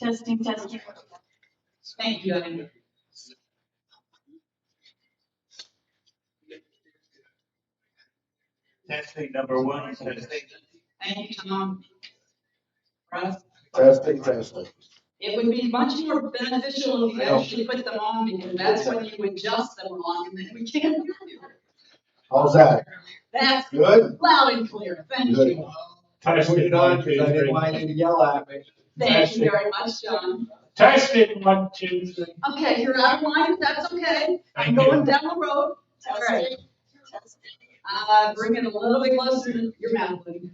Testing. Thank you, Amy. Testing number one, testing. Thank you, Tom. Russ? Testing. It would be much more beneficial if you actually put them on, because that's when you adjust them on, and then we can't hear you. How's that? That's Good? loud and clear. Thank Good. you. Put it on, because I didn't want you to yell at me. Thank you very much, John. Testing 1, 2, 3. Okay, you're out of line, that's okay. I'm Thank you. going down the road. All right. Bring it a little bit closer to your mouth, please.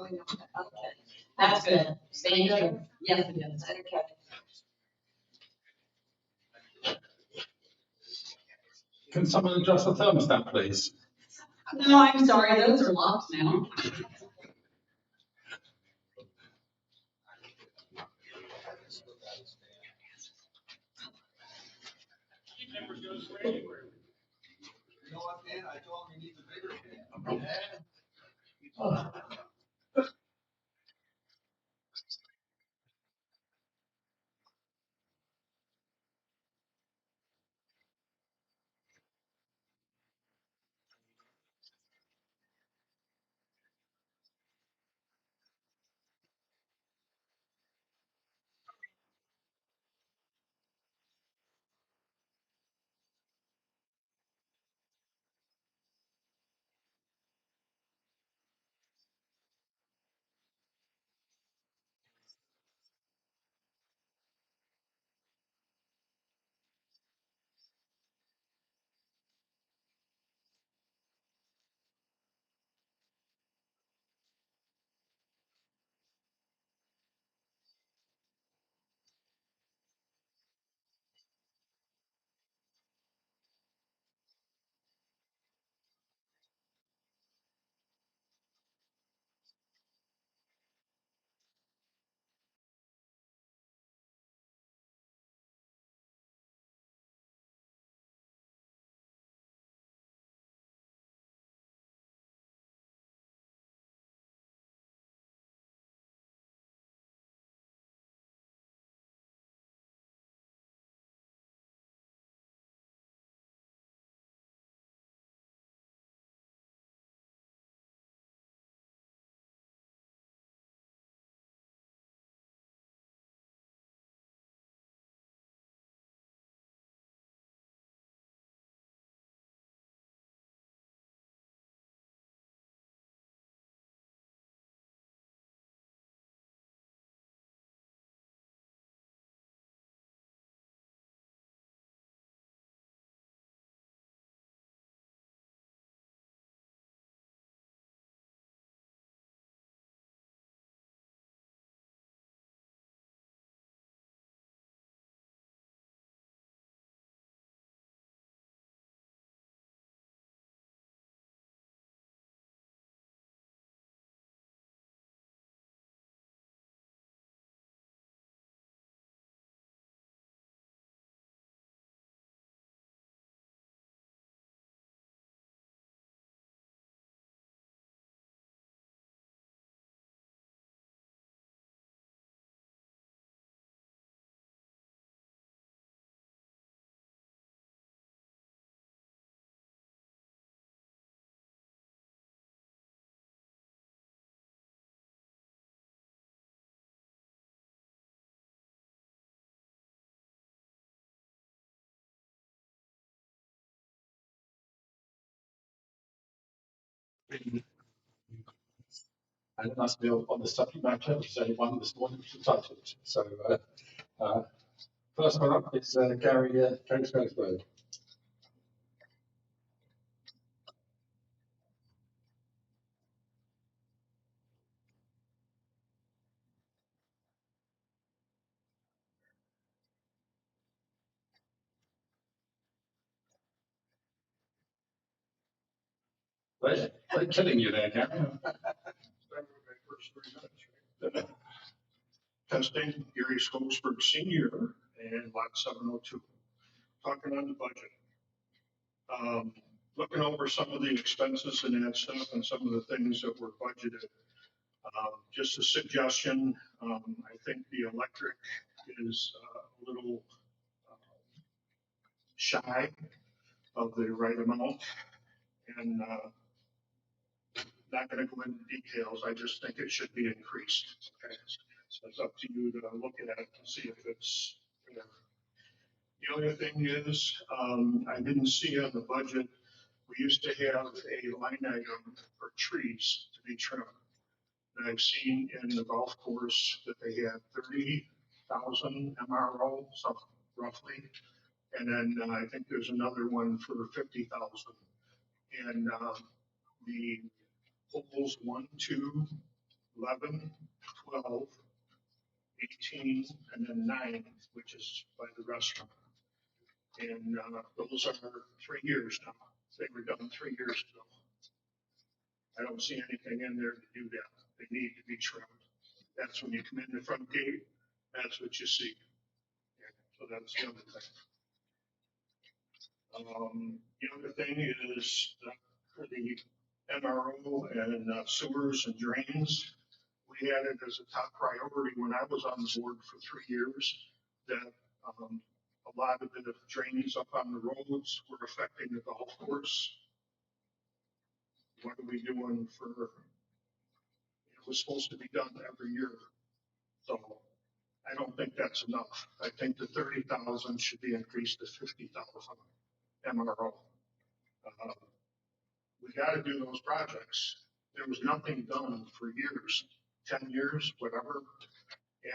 Okay. That's good. Thank you. Yes, it is. Okay. Can someone adjust the thermostat, please? No, I'm sorry, those are locked now. You know what, man? I told him he needs a bigger fan. And it must be on the subject matter, there's only one this morning to touch it. So, first one up is Gary Scottsburg. They're killing you there, Gary. Testing, Gary Scottsburg Senior and lot 702. Talking on the budget. Looking over some of the expenses and that stuff and some of the things that were budgeted. Just a suggestion, I think the electric is a little shy of the right amount. And not gonna go into details, I just think it should be increased. Okay? So it's up to you to look at it and see if it's fair. The other thing is, I didn't see on the budget, we used to have a line item for trees to be trimmed. And I've seen in the golf course that they had 30,000 MRO, something roughly. And then I think there's another one for 50,000. And the holes 1, 2, 11, 12, 18, and then 9, which is by the restaurant. And those are 3 years now. They were done 3 years ago. I don't see anything in there to do that. They need to be trimmed. That's when you come in the front gate, that's what you see. Yeah, so that's the other thing. The other thing is for the MRO and sewers and drains, we had it as a top priority when I was on the board for 3 years, that a lot of the drains up on the roads were affecting the golf course. What are we doing for, it was supposed to be done every year. So I don't think that's enough. I think the 30,000 should be increased to 50,000 MRO. We gotta do those projects. There was nothing done for years, 10 years, whatever.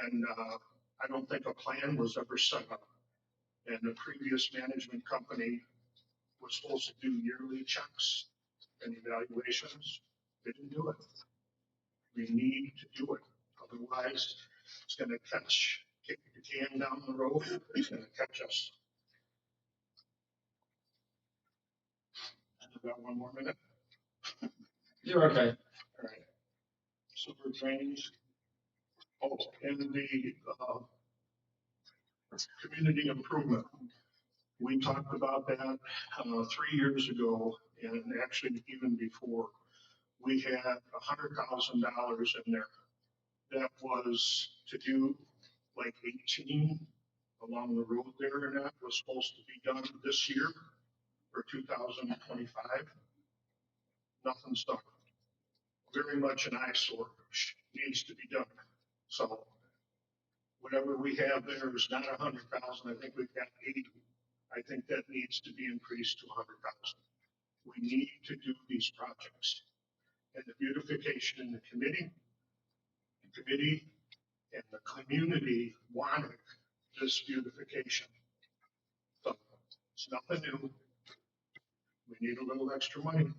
And I don't think a plan was ever set up. And the previous management company was supposed to do yearly checks and evaluations. They didn't do it. We need to do it. Otherwise, it's gonna kick the can down the road. It's gonna catch us. I've got 1 more minute. You're okay. All right. Super drainage. Oh, and the community improvement. We talked about that 3 years ago, and actually even before. We had $100,000 in there. That was to do like 18 along the road there, and that was supposed to be done this year for 2025. Nothing's done. Very much an eyesore, needs to be done. So whatever we have there is not 100,000. I think we've got 80. I think that needs to be increased to 100,000. We need to do these projects. And the beautification in the committee and the community wanted this beautification. So it's nothing new. We need a little extra money.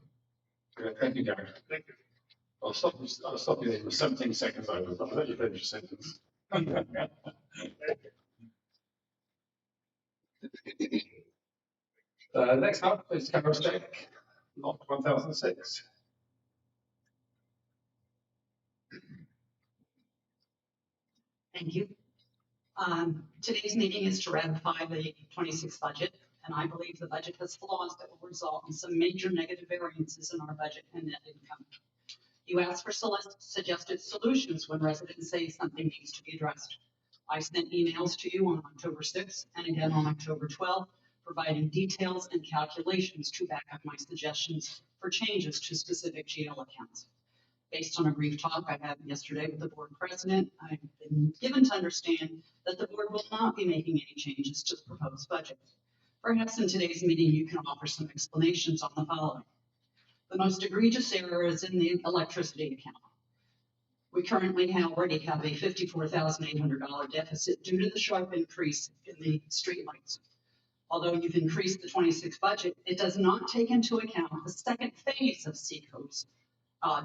Good. Thank you, Gary. Thank you. I'll stop you there. It was 17 seconds over. I'll let you finish your sentence. Next up is Carol Steck, lot 1006. Thank you. Today's meeting is to ratify the 26 budget, and I believe the budget has flaws that will result in some major negative variances in our budget and net income. You asked for suggested solutions when residents say something needs to be addressed. I sent emails to you on October 6th and again on October 12th, providing details and calculations to back up my suggestions for changes to specific GL accounts. Based on a brief talk I had yesterday with the board president, I've been given to understand that the board will not be making any changes to the proposed budget. Perhaps in today's meeting, you can offer some explanations on the following. The most egregious error is in the electricity account. We currently already have a $54,800 deficit due to the sharp increase in the streetlights. Although you've increased the 26 budget, it does not take into account the second phase of Seacoast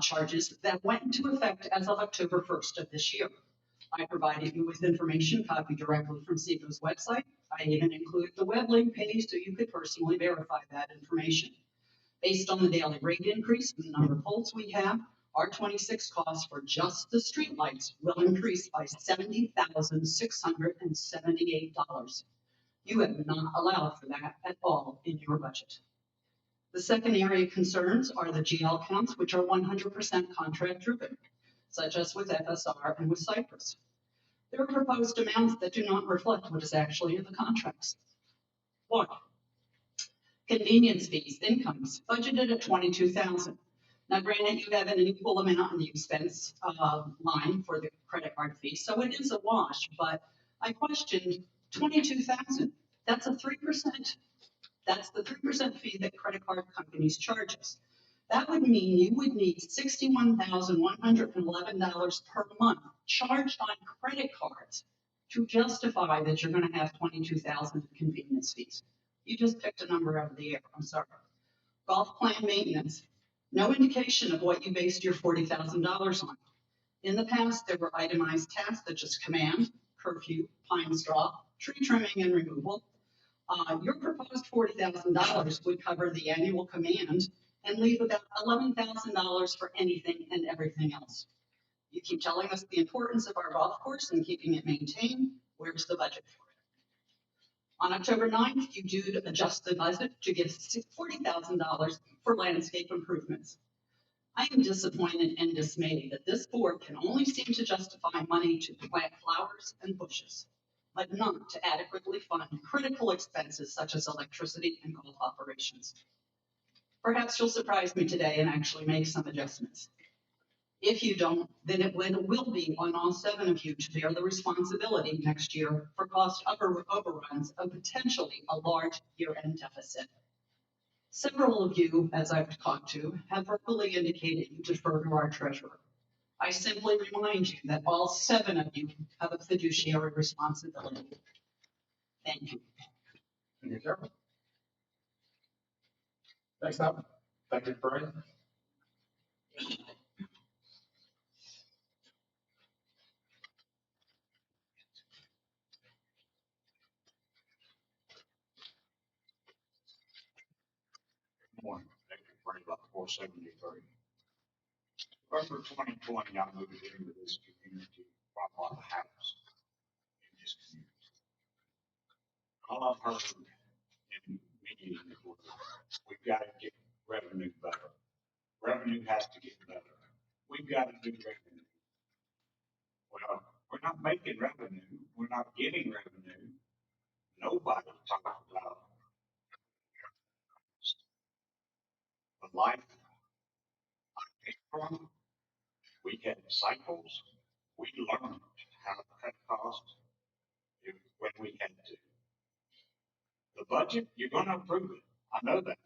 charges that went into effect as of October 1st of this year. I provided you with information copied directly from Seacoast's website. I even included the web link page so you could personally verify that information. Based on the daily rate increase and the number of poles we have, our 26 costs for just the streetlights will increase by $70,678. You have not allowed for that at all in your budget. The second area of concerns are the GL counts, which are 100% contract driven. such as with FSR and with Cypress. There are proposed amounts that do not reflect what is actually in the contracts. One, convenience fees, incomes, budgeted at 22,000. Now granted, you have an equal amount in the expense line for the credit card fee, so it is a wash, but I questioned 22,000. That's a 3%. That's the 3% fee that credit card companies charge us. That would mean you would need $61,111 per month charged on credit cards to justify that you're going to have 22,000 in convenience fees. You just picked a number out of the air. I'm sorry. Golf plan maintenance. No indication of what you based your $40,000 on. In the past, there were itemized tasks such as command, curfew, pine straw, tree trimming and removal. Your proposed $40,000 would cover the annual command and leave about $11,000 for anything and everything else. You keep telling us the importance of our golf course and keeping it maintained. Where's the budget for it? On October 9th, you do adjust the budget to give $40,000 for landscape improvements. I am disappointed and dismayed that this board can only seem to justify money to plant flowers and bushes, but not to adequately fund critical expenses such as electricity and golf operations. Perhaps you'll surprise me today and actually make some adjustments. If you don't, then it will be on all 7 of you to bear the responsibility next year for cost overruns of potentially a large year-end deficit. Several of you, as I've talked to, have verbally indicated you defer to our treasurer. I simply remind you that all 7 of you have a fiduciary responsibility. Thank you. Thank you, Carol. Next up, thank you, Brian. Morning, thank you for about 473. November 2020, I moved into this community from my house in this community. All I've heard in meetings was, we've got to get revenue better. Revenue has to get better. We've got to do revenue. Well, we're not making revenue. We're not getting revenue. Nobody talks about the life I came from. We had cycles. We learned how to cut costs when we had to. The budget, you're going to approve it. I know that.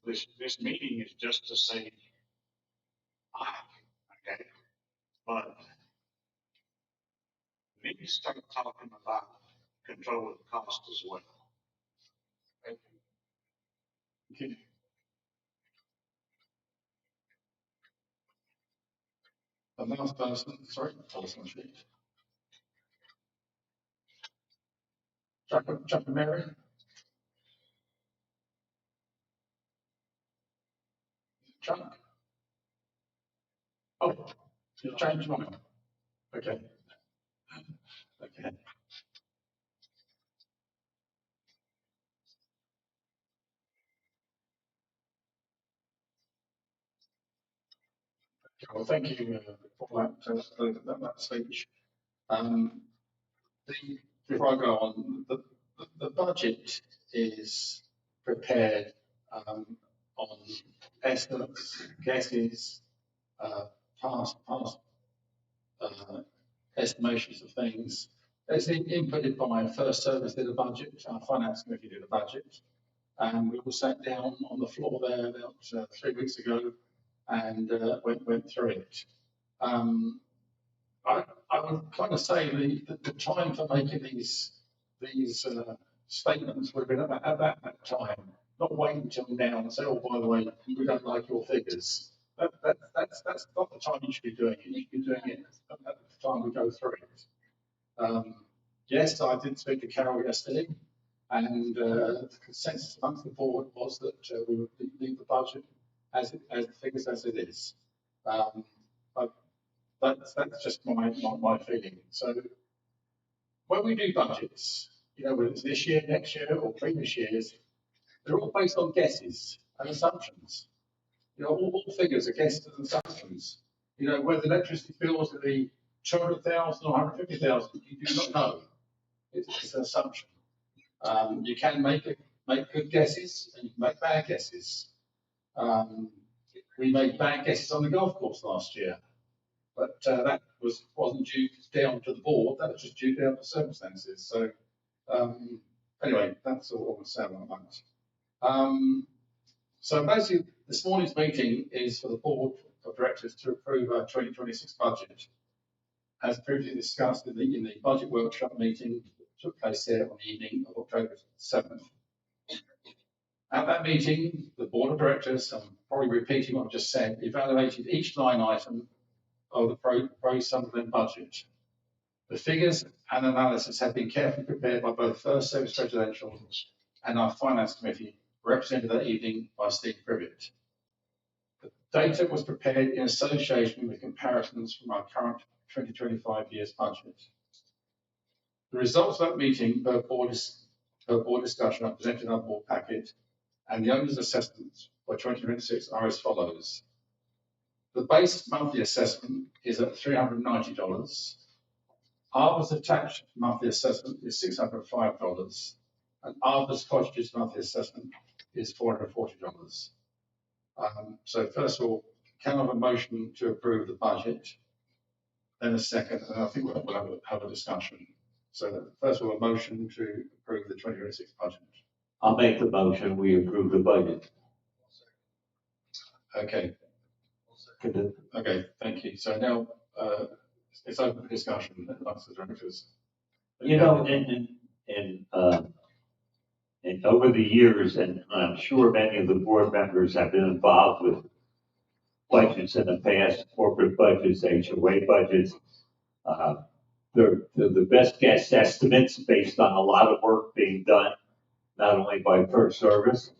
This meeting is just to say, okay, but we need to start talking about control of cost as well. Thank you. The last person, sorry, Alison Street. Chuck and Mary. Chuck. Oh, you changed mine. Okay. Okay. Well, thank you for that speech. Before I go on, the budget is prepared on estimates, guesses, past estimations of things. It's inputted by First Service did a budget, our finance committee did a budget, and we all sat down on the floor there about 3 weeks ago and went through it. I would kind of say the time for making these statements would have been at that time, not waiting until now and say, oh, by the way, we don't like your figures. That's not the time you should be doing it. You should be doing it at the time we go through it. Yes, I did speak to Carol yesterday, and the consensus amongst the board was that we would leave the budget as the figures as it is. That's just my feeling. So when we do budgets, whether it's this year, next year, or previous years, they're all based on guesses and assumptions. All figures are guesses and assumptions. You know, whether electricity bills will be 200,000 or 150,000, you do not know. It's an assumption. You can make good guesses and you can make bad guesses. We made bad guesses on the golf course last year, but that wasn't due down to the board. That was just due down to circumstances. So anyway, that's all I'm going to say about that. So basically, this morning's meeting is for the board of directors to approve our 2026 budget, as previously discussed in the budget workshop meeting that took place here on the evening of October 7th. At that meeting, the board of directors, I'm probably repeating what I just said, evaluated each line item of the proposed Sunderland budget. The figures and analysis have been carefully prepared by both First Service Residential and our finance committee, represented that evening by Steve Privet. The data was prepared in association with comparisons from our current 2025 year's budget. The results of that meeting per board discussion are presented in our board packet, and the owner's assessments for 2026 are as follows. The base monthly assessment is at $390. Arbor's attached monthly assessment is $605, and Arbor's cottages monthly assessment is $440. So first of all, can I have a motion to approve the budget? Then a second, and I think we'll have a discussion. So first of all, a motion to approve the 2026 budget. I'll make the motion, we approve the budget. Okay, okay, thank you. So now it's open for discussion amongst the directors. You know, and over the years, and I'm sure many of the board members have been involved with budgets in the past, corporate budgets, HOA budgets. They're the best guess estimates based on a lot of work being done, not only by First Service,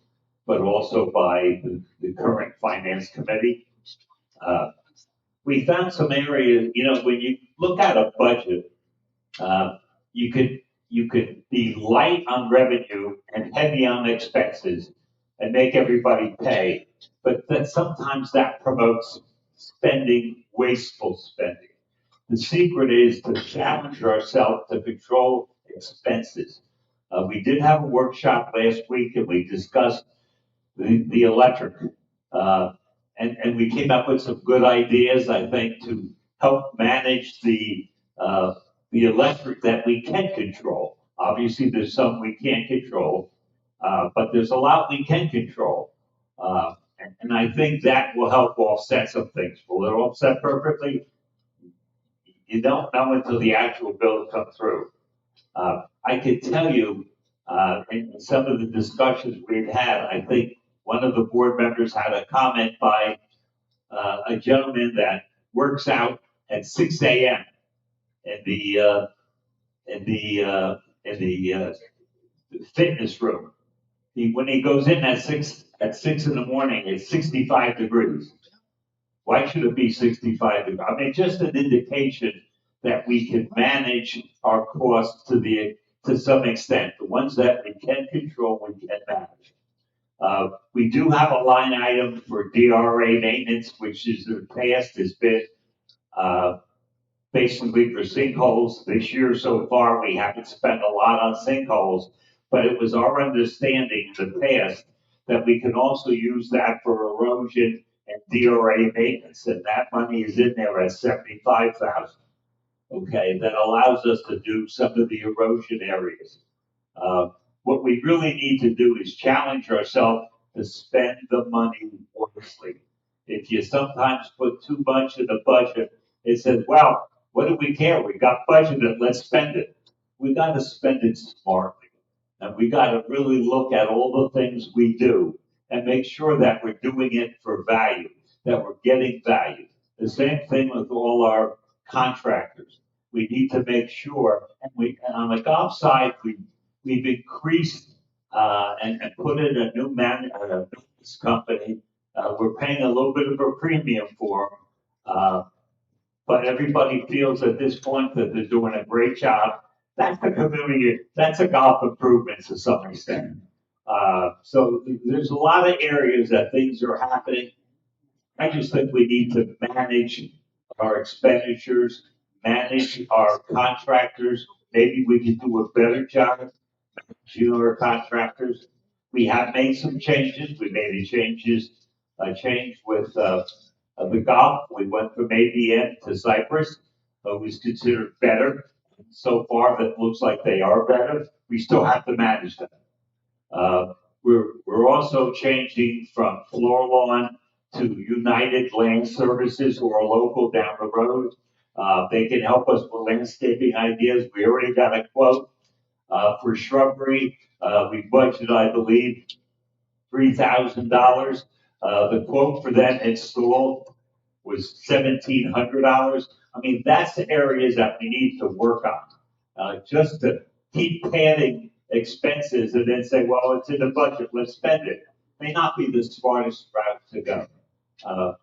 but also by the current finance committee. We found some areas, you know, when you look at a budget, you could be light on revenue and heavy on expenses and make everybody pay. But sometimes that promotes spending, wasteful spending. The secret is to challenge ourselves to control expenses. We did have a workshop last week and we discussed the electric. And we came up with some good ideas, I think, to help manage the electric that we can control. Obviously, there's some we can't control, but there's a lot we can control. And I think that will help offset some things. Will it offset perfectly? You don't know until the actual bill comes through. I could tell you, in some of the discussions we've had, I think one of the board members had a comment by a gentleman that works out at 6 a.m. in the fitness room. When he goes in at 6 in the morning, it's 65 degrees. Why should it be 65 degrees? I mean, just an indication that we can manage our costs to some extent. The ones that we can control, we can manage. We do have a line item for DRA maintenance, which is in the past has been basically for sinkholes. This year so far, we haven't spent a lot on sinkholes, but it was our understanding in the past that we can also use that for erosion and DRA maintenance, and that money is in there at $75,000. Okay, that allows us to do some of the erosion areas. What we really need to do is challenge ourselves to spend the money wisely. If you sometimes put too much in the budget, it says, well, what do we care? We got budgeted, let's spend it. We got to spend it smartly. And we got to really look at all the things we do and make sure that we're doing it for value, that we're getting value. The same thing with all our contractors. We need to make sure, and on the golf side, we've increased and put in a new maintenance company. We're paying a little bit of a premium for them, but everybody feels at this point that they're doing a great job. That's the community, that's a golf improvement to some extent. So there's a lot of areas that things are happening. I just think we need to manage our expenditures, manage our contractors. Maybe we could do a better job managing our contractors. We have made some changes. We made a change with, the golf. We went from ABM to Cypress. Was considered better. So far, that looks like they are better. We still have to manage them. We're also changing from Floor Lawn to United Land Services, who are local down the road. They can help us with landscaping ideas. We already got a quote, for shrubbery. We budgeted, I believe, $3,000. The quote for that install was $1,700. I mean, that's the areas that we need to work on. Just to keep padding expenses and then say, well, it's in the budget, let's spend it, may not be the smartest route to go.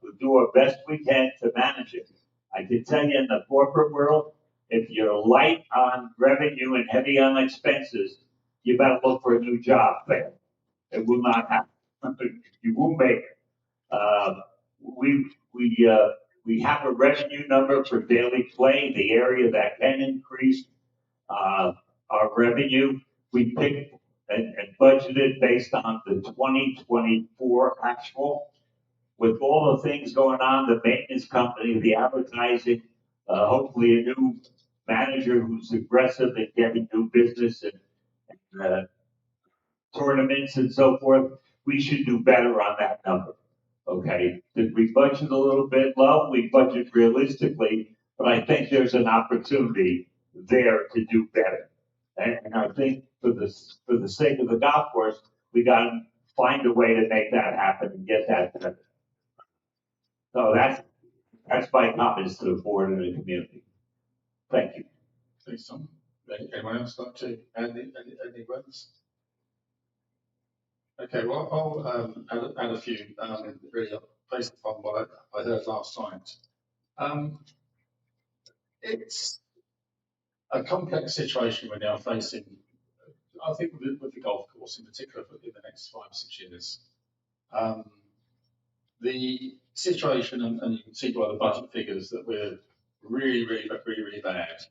We'll do our best we can to manage it. I can tell you in the corporate world, if you're light on revenue and heavy on expenses, you better look for a new job there. It will not happen. You won't make it. We have a revenue number for daily play, the area that can increase, our revenue. We picked and budgeted based on the 2024 actual. With all the things going on, the maintenance company, the advertising, hopefully a new manager who's aggressive in getting new business and tournaments and so forth, we should do better on that number. Okay, did we budget a little bit low? We budget realistically, but I think there's an opportunity there to do better. And I think for the sake of the golf course, we gotta find a way to make that happen and get that done. So that's my comments to the board and the community. Thank you. Please, Tom. Anyone else like to add any words? Okay, well, I'll add a few, really based upon what I heard last night. It's a complex situation we're now facing, I think, with the golf course in particular in the next 5 or 6 years. The situation, and you can see by the budget figures that we're really bad.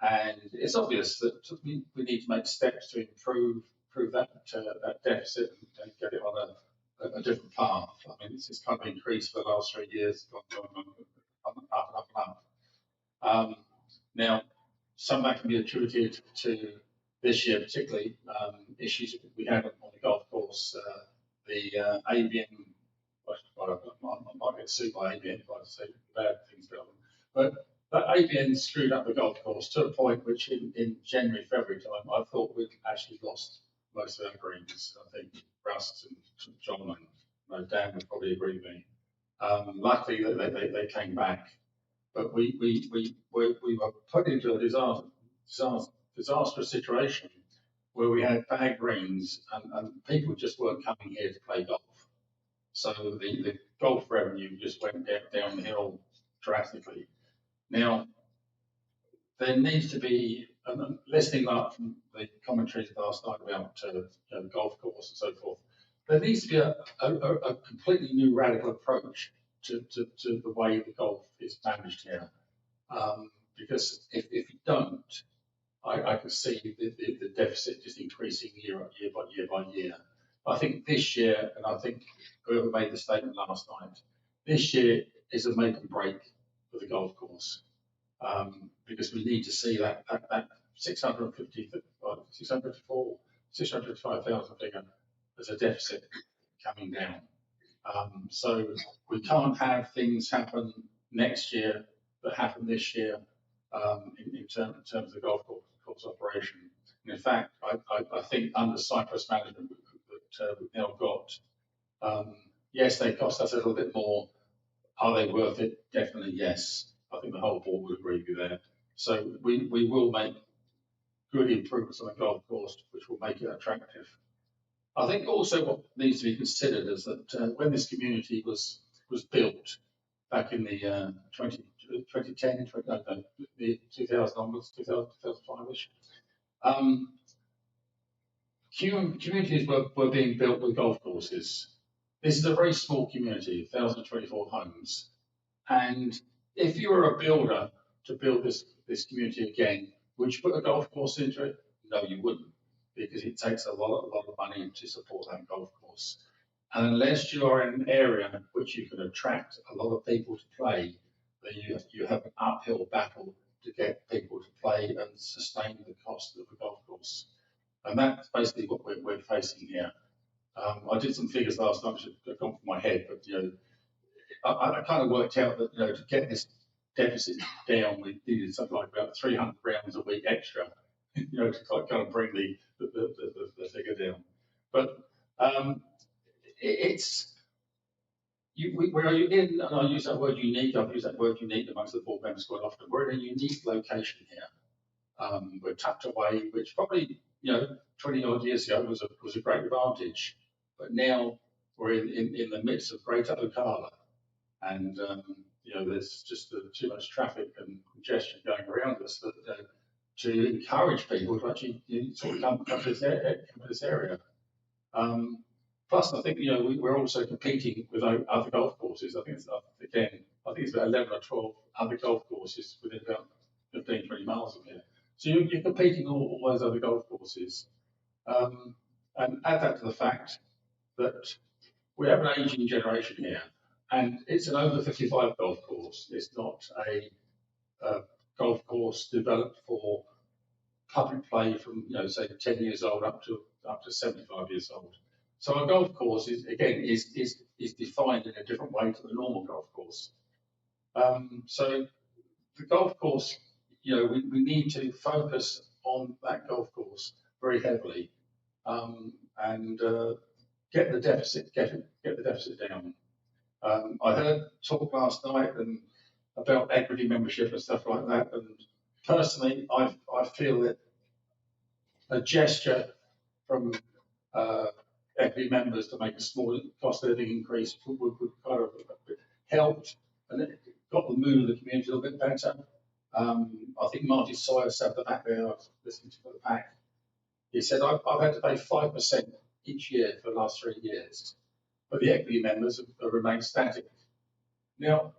And it's obvious that we need to make steps to improve that deficit and get it on a different path. I mean, it's kind of increased for the last 3 years, gone up. Now, some of that can be attributed to this year, particularly issues we had on the golf course. The ABM, well, I might get sued by ABM if I say bad things about them, but ABN screwed up the golf course to a point which in January, February time, I thought we'd actually lost most of our greens. I think Russ and John and Dan would probably agree with me. Luckily, they came back, but we were put into a disastrous situation where we had bad greens and people just weren't coming here to play golf. So the golf revenue just went downhill drastically. Now, there needs to be, listening up from the commentaries last night about the golf course and so forth, there needs to be a completely new radical approach to the way the golf is managed here. Because if you don't, I can see the deficit just increasing year by year. I think this year, and I think whoever made the statement last night, this year is a make and break for the golf course. Because we need to see that 655,000 figure as a deficit coming down. So we can't have things happen next year that happen this year in terms of the golf course operation. And in fact, I think under Cypress management that we've now got, yes, they cost us a little bit more. Are they worth it? Definitely yes. I think the whole board would agree with that. So we will make good improvements on the golf course, which will make it attractive. I think also what needs to be considered is that when this community was built back in the 2010, the 2000 onwards, 2005-ish, communities were being built with golf courses. This is a very small community, 1,024 homes, and if you were a builder to build this community again, would you put a golf course into it? No, you wouldn't, because it takes a lot of money to support that golf course. And unless you are in an area which you can attract a lot of people to play, then you have an uphill battle to get people to play and sustain the cost of the golf course. And that's basically what we're facing here. I did some figures last night, which have gone from my head, but I kind of worked out that to get this deficit down, we needed something like about 300 rounds a week extra, to kind of bring the figure down. But we're in, and I use that word unique. I've used that word unique amongst the board members quite often. We're in a unique location here. We're tucked away, which probably 20 odd years ago was a great advantage, but now we're in the midst of Greater Ocala, and there's just too much traffic and congestion going around us that to encourage people to actually sort of come to this area. Plus, I think we're also competing with other golf courses. I think it's about 11 or 12 other golf courses within about 15, 20 miles of here. So you're competing all those other golf courses, and add that to the fact that we have an aging generation here, and it's an over 55 golf course. It's not a golf course developed for public play from say 10 years old up to 75 years old. So a golf course is defined in a different way to the normal golf course. So the golf course, we need to focus on that golf course very heavily, and get the deficit down. I heard talk last night about equity membership and stuff like that, and personally, I feel that a gesture from equity members to make a small cost of living increase would kind of help, and it got the mood of the community a little bit better. I think Marty Sawyer sat at the back there. I was listening to the pack. He said, I've had to pay 5% each year for the last 3 years, but the equity members have remained static. Now,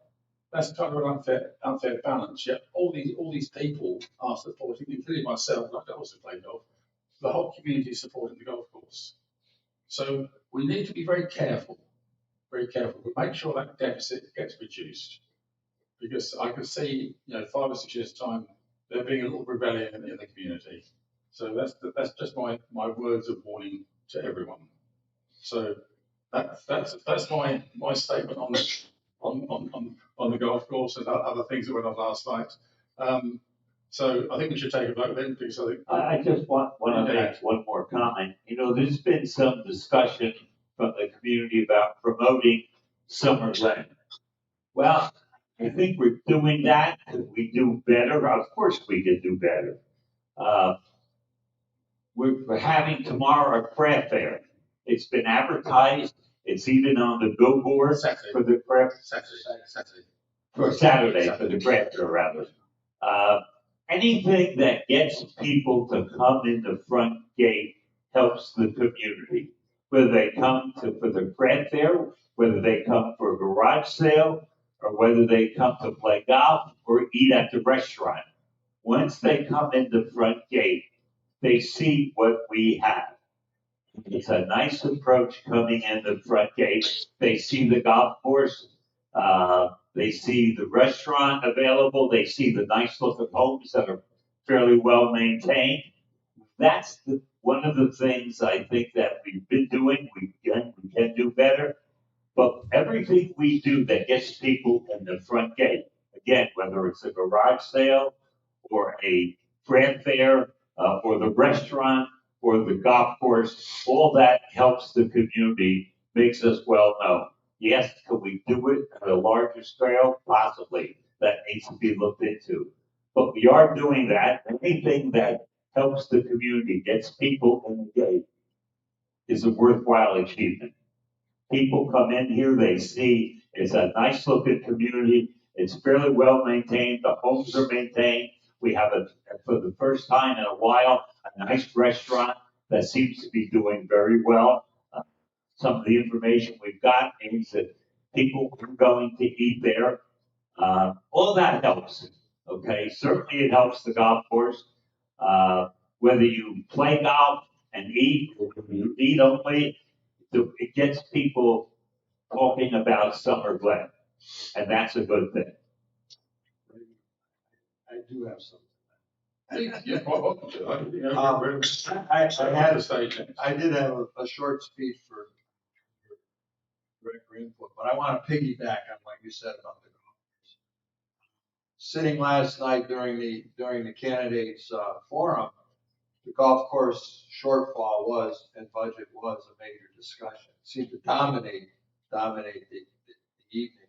that's kind of an unfair balance. Yet all these people are supporting, including myself, I also play golf. The whole community is supporting the golf course. So we need to be very careful, to make sure that deficit gets reduced. Because I can see, 5 or 6 years' time, there being a little rebellion in the community. So that's just my words of warning to everyone. So that's my statement on the golf course and other things that went on last night. So I think we should take a vote then, because I think I just want to make one more comment. There's been some discussion from the community about promoting summer learning. Well, I think we're doing that. Could we do better? Of course we could do better. We're having tomorrow a craft fair. It's been advertised. It's even on the billboard for the craft. Saturday for the craft fair, rather. Anything that gets people to come in the front gate helps the community. Whether they come for the craft fair, whether they come for a garage sale, or whether they come to play golf or eat at the restaurant. Once they come in the front gate, they see what we have. It's a nice approach coming in the front gate. They see the golf course. They see the restaurant available. They see the nice looking homes that are fairly well maintained. That's one of the things I think that we've been doing. We can do better. But everything we do that gets people in the front gate, again, whether it's a garage sale or a craft fair or the restaurant or the golf course, all that helps the community, makes us well known. Yes, can we do it at a larger scale? Possibly. That needs to be looked into. But we are doing that. Anything that helps the community, gets people in the gate, is a worthwhile achievement. People come in here, they see it's a nice looking community. It's fairly well maintained. The homes are maintained. We have for the first time in a while, a nice restaurant that seems to be doing very well. Some of the information we've got means that people are going to eat there. All that helps, okay? Certainly it helps the golf course. Whether you play golf and eat, or you eat only, it gets people talking about Summer Glen, and that's a good thing. I do have something. Yeah, welcome to it. You know, Um, we're- I had the stage. I did have a short speech for director input, but I want to piggyback on what you said about the golf course. Sitting last night during the candidates forum, the golf course shortfall was, and budget was a major discussion. It seemed to dominate the evening.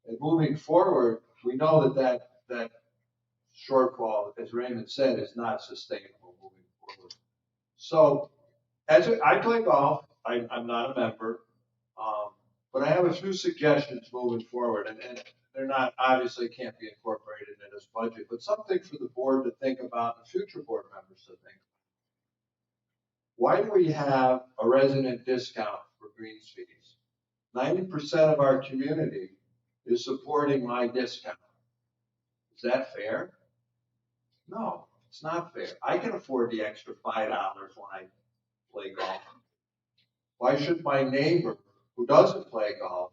And moving forward, we know that shortfall, as Raymond said, is not sustainable moving forward. So I play golf, I'm not a member, but I have a few suggestions moving forward, and they're not, obviously can't be incorporated in this budget, but something for the board to think about and future board members to think. Why do we have a resident discount for greens fees? 90% of our community is supporting my discount. Is that fair? No, it's not fair. I can afford the extra $5 when I play golf. Why should my neighbor who doesn't play golf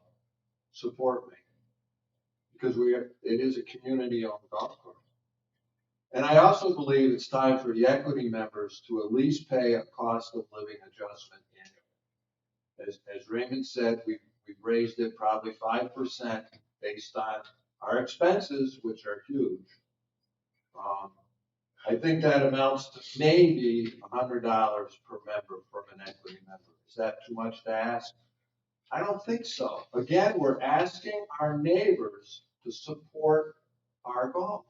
support me? Because it is a community-owned golf course. And I also believe it's time for the equity members to at least pay a cost of living adjustment annually. As Raymond said, we've raised it probably 5% based on our expenses, which are huge. I think that amounts to maybe $100 per member from an equity member. Is that too much to ask? I don't think so. Again, we're asking our neighbors to support our golf.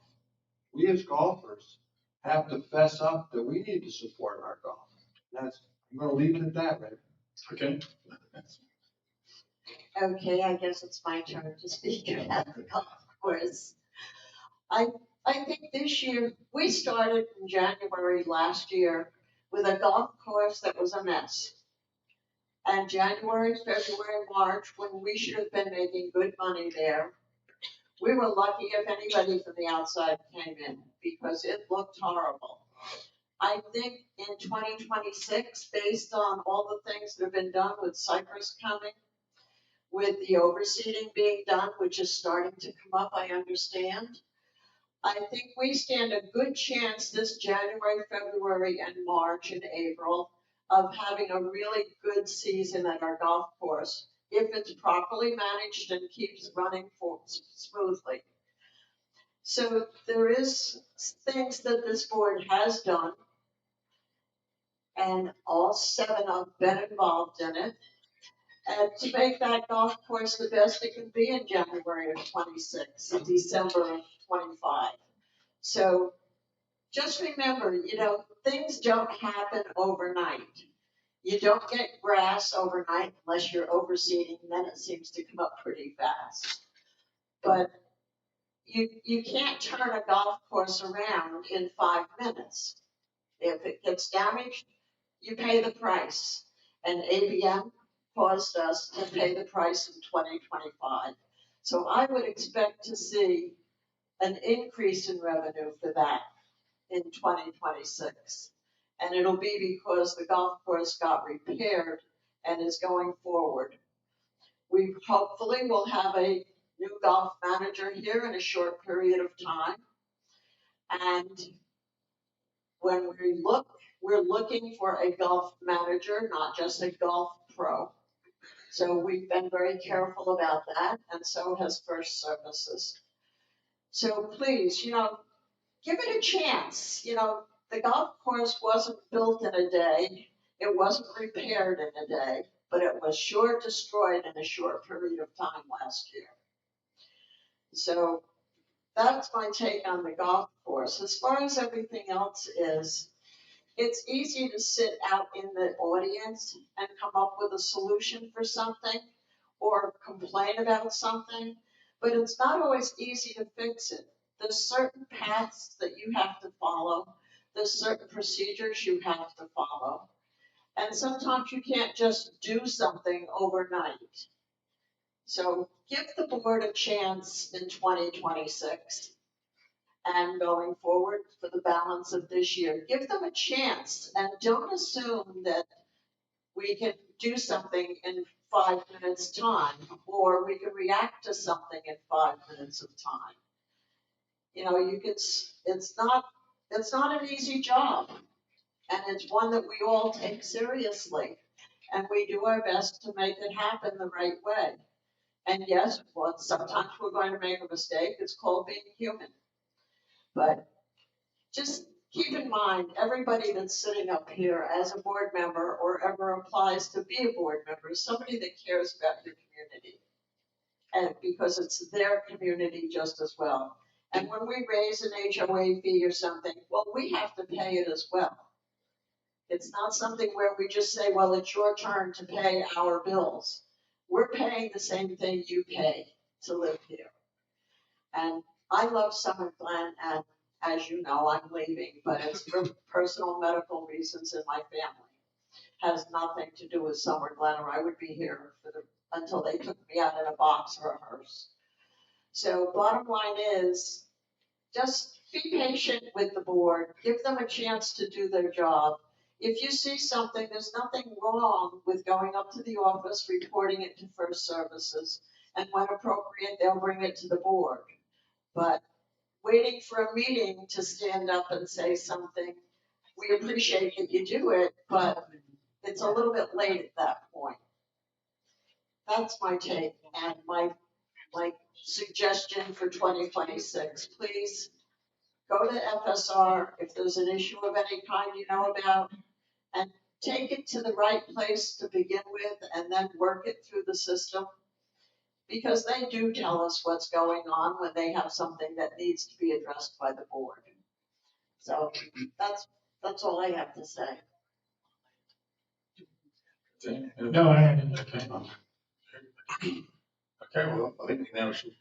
We as golfers have to fess up that we need to support our golf. I'm gonna leave it at that, Rick. Okay. Okay, I guess it's my turn to speak about the golf course. I think this year, we started in January last year with a golf course that was a mess. And January, February, March, when we should have been making good money there, we were lucky if anybody from the outside came in because it looked horrible. I think in 2026, based on all the things that have been done with Cypress coming, with the overseeding being done, which is starting to come up, I understand. I think we stand a good chance this January, February, and March and April of having a really good season at our golf course if it's properly managed and keeps running smoothly. So there is things that this board has done, and all 7 have been involved in it. And to make that golf course the best it can be in January of 26 and December of 25. So just remember, things don't happen overnight. You don't get grass overnight unless you're overseeding, and then it seems to come up pretty fast. But you can't turn a golf course around in 5 minutes. If it gets damaged, you pay the price. And ABM caused us to pay the price in 2025. So I would expect to see an increase in revenue for that in 2026. And it'll be because the golf course got repaired and is going forward. We hopefully will have a new golf manager here in a short period of time. And when we're looking for a golf manager, not just a golf pro. So we've been very careful about that, and so has First Services. So please, give it a chance. The golf course wasn't built in a day. It wasn't repaired in a day, but it was sure destroyed in a short period of time last year. So that's my take on the golf course. As far as everything else is, it's easy to sit out in the audience and come up with a solution for something or complain about something, but it's not always easy to fix it. There's certain paths that you have to follow. There's certain procedures you have to follow. And sometimes you can't just do something overnight. So give the board a chance in 2026 and going forward for the balance of this year. Give them a chance and don't assume that we can do something in 5 minutes time, or we can react to something in 5 minutes of time. You know, it's not an easy job, and it's one that we all take seriously, and we do our best to make it happen the right way. And yes, well, sometimes we're going to make a mistake. It's called being human. But just keep in mind, everybody that's sitting up here as a board member or ever applies to be a board member is somebody that cares about your community. And because it's their community just as well. And when we raise an HOA fee or something, well, we have to pay it as well. It's not something where we just say, well, it's your turn to pay our bills. We're paying the same thing you pay to live here. And I love Summer Glen, and as you know, I'm leaving, but it's for personal medical reasons in my family. Has nothing to do with Summer Glen, or I would be here until they took me out in a box or a hearse. So bottom line is, just be patient with the board, give them a chance to do their job. If you see something, there's nothing wrong with going up to the office, reporting it to First Services, and when appropriate, they'll bring it to the board. But waiting for a meeting to stand up and say something, we appreciate that you do it, but it's a little bit late at that point. That's my take and my suggestion for 2026. Please go to FSR if there's an issue of any kind you know about, and take it to the right place to begin with and then work it through the system. Because they do tell us what's going on when they have something that needs to be addressed by the board. So that's all I have to say. No, I didn't. Okay, well, I think we now should,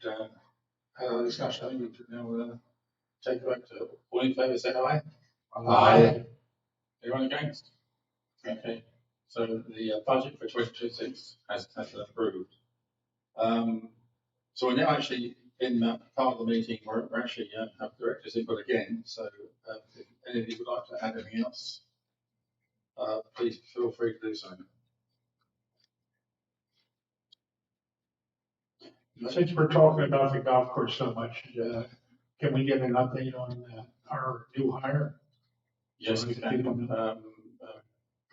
have a discussion. I think we should now, take it back to all in favour, say aye. Aye. Anyone against? Okay, so the budget for 2026 has been approved. So we're now actually in that part of the meeting where we're actually have directors input again. So if any of you would like to add anything else, please feel free to do so. Since we're talking about the golf course so much, can we get an update on our new hire? Yes, we can.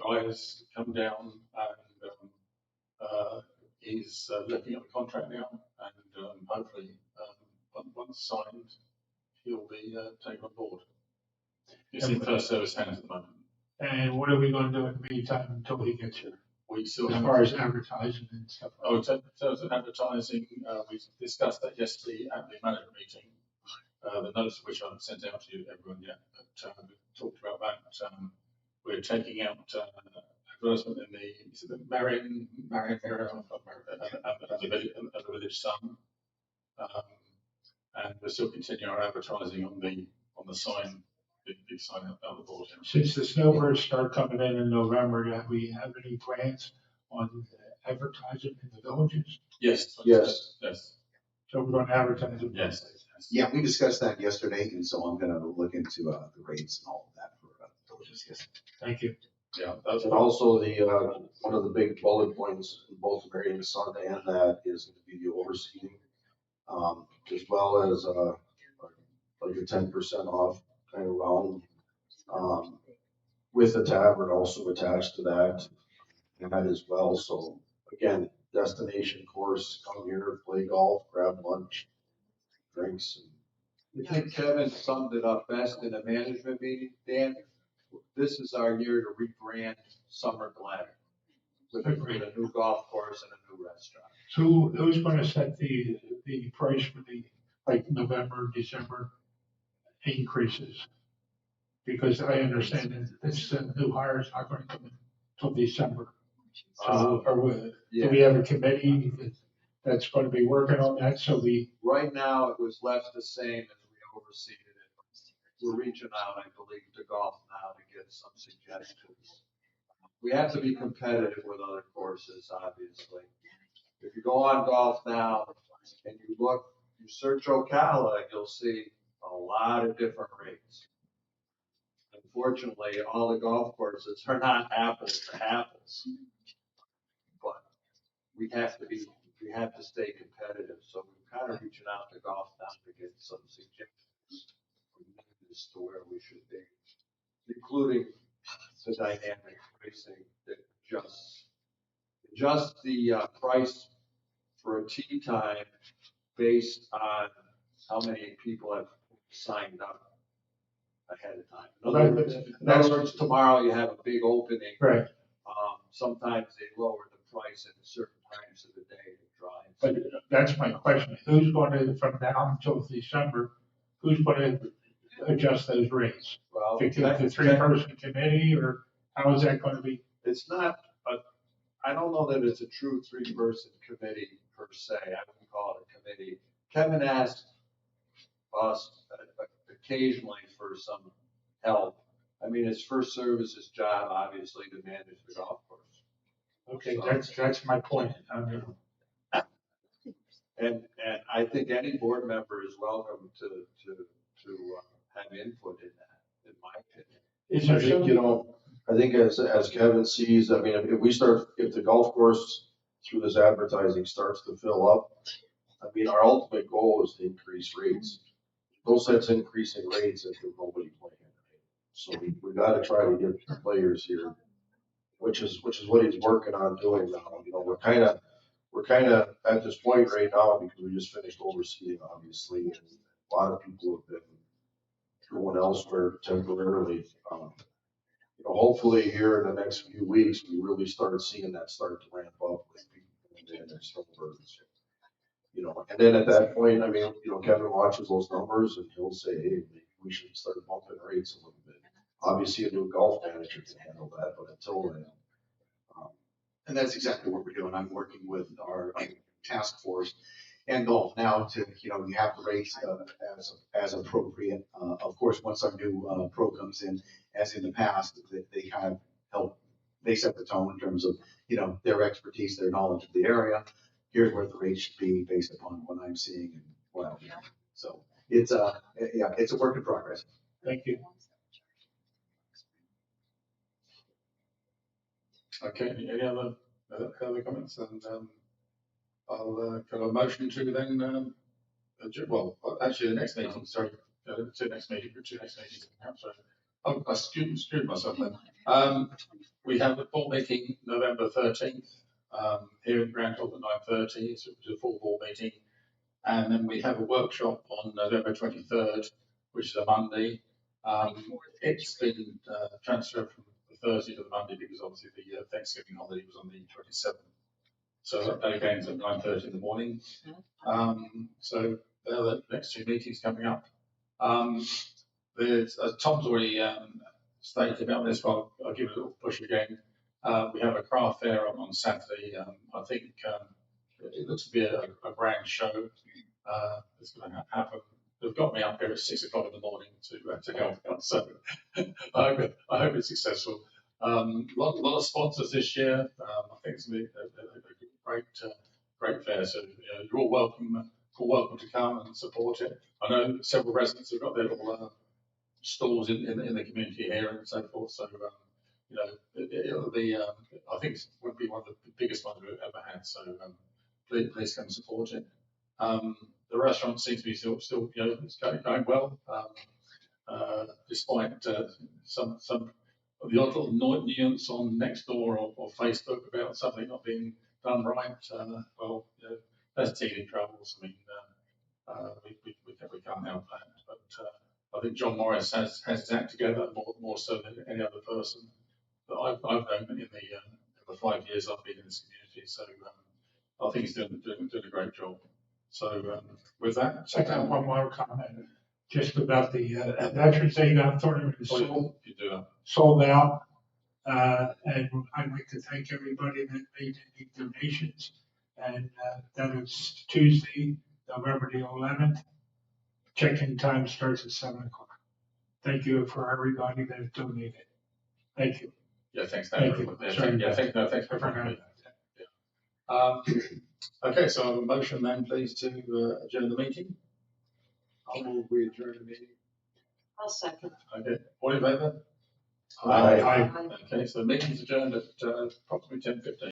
Guy has come down and he's looking at the contract now, and hopefully once signed, he'll be taken on board. He's in first service hands at the moment. And what are we gonna do in the meantime until he gets here, We still as have. far as advertising and stuff? Oh, in terms of advertising, we discussed that yesterday at the management meeting. The notice of which I haven't sent out to everyone yet, but we talked about that. We're taking out advertisement in the Marion area and the Village Sun. And we're still continuing our advertising on the sign, big sign out the board. Since the snowbirds start coming in November, do we have any plans on advertising in the villages? Yes. Yes. Yes. So we're gonna advertise them? Yes. Yeah, we discussed that yesterday, and so I'm gonna look into the rates and all of that for villages, yes. Thank you. Yeah, that's And also one of the big bullet points in both Marion Sun and that is going to be the overseeding, as well as like a 10% off kind of round, with a tavern also attached to that, and that as well. So again, destination course, come here, play golf, grab lunch, drinks. I think Kevin summed it up best in a management meeting, Dan. This is our year to rebrand Summer Glen with a new golf course and a new restaurant. So who's gonna set the price for the, like, November, December increases? Because I understand that this new hire is not gonna come in till December. So do we have a committee that's gonna be working on that? So Right now, it was left the same as we overseeded it. We're reaching out, I believe, to Golf Now to get some suggestions. We have to be competitive with other courses, obviously. If you go on Golf Now and you look, you search Ocala, you'll see a lot of different rates. Unfortunately, all the golf courses are not apples to apples. But we have to stay competitive, so we're kind of reaching out to Golf Now to get some suggestions as to where we should be, including the dynamic pricing that just the price for a tee time based on how many people have signed up ahead of time. In other words, tomorrow you have a big opening. Right. Sometimes they lower the price at certain times of the day to try. But that's my question. Who's going to, from now until December, who's going to adjust those rates? Well, The three-person committee, or how is that going to be? it's not, I don't know that it's a true three-person committee per se. I wouldn't call it a committee. Kevin asked us occasionally for some help. I mean, his first services job, obviously, to manage the golf course. Okay, that's my point. I mean, And I think any board member is welcome to have input in that, in my opinion. is I there think, some, I think as Kevin sees, I mean, if the golf course through this advertising starts to fill up, I mean, our ultimate goal is to increase rates. No sense increasing rates if there's nobody playing. So we gotta try to get players here, which is what he's working on doing now. You know, we're kind of at this point right now because we just finished overseeing, obviously, and a lot of people have been going elsewhere temporarily. You know, hopefully here in the next few weeks, we really start seeing that start to ramp up with people coming in and snowbirds. You know, and then at that point, I mean, you know, Kevin watches those numbers and he'll say, hey, maybe we should start bumping rates a little bit. Obviously, a new golf manager can handle that, but until then. And that's exactly what we're doing. I'm working with our task force and Golf Now to, you know, you have the rates as appropriate. Of course, once our new pro comes in, as in the past, they kind of help, they set the tone in terms of, you know, their expertise, their knowledge of the area. Here's where the rate should be based upon what I'm seeing and what I'm hearing. So it's it's a work in progress. thank you. Okay, any other comments? And I'll have a motion to then, well, actually, the next meeting, sorry, two next meetings. Sorry. Oh, I screwed myself then. We have a board meeting November 13th, here in Grand Hall at 9:30. It's a full board meeting. And then we have a workshop on November 23rd, which is a Monday. It's been transferred from the Thursday to the Monday because obviously the Thanksgiving holiday was on the 27th. So that again is at 9:30 in the morning. So there are the next two meetings coming up. There's, as Tom's already stated about this, but I'll give it a little push again. We have a craft fair on Saturday. I think it looks to be a grand show. It's going to happen. They've got me up here at 6 o'clock in the morning to go out. So I hope it's successful. Lot of sponsors this year. I think it's going to be a great fair. So you're all welcome to come and support it. I know several residents have got their little stalls in the community here and so forth. So you know, it'll be. I think it would be one of the biggest ones we've ever had. So please come support it. The restaurant seems to be still you know, it's going well, despite some of the odd little nuance on Nextdoor or Facebook about something not being done right. Well, you know, that's teething troubles. I mean, we can't help that. But I think John Morris has his act together more so than any other person that I've known in the 5 years I've been in this community. So I think he's doing a great job. So with that, I got one more comment, just about the Veterans Day golf tournament is you do that. sold out. And I'd like to thank everybody that made any donations. And that is Tuesday, November the 11th. Check-in time starts at 7 o'clock. Thank you for everybody that donated. Thank you. Yeah, thanks. Thank you. Yeah, Sorry. thanks for I forgot. Okay, so I have a motion then, please, to adjourn the meeting. I'll move, we adjourn the meeting. I'll second. Okay, all in favour? Aye. Aye. Okay, so the meeting's adjourned at approximately 10:15.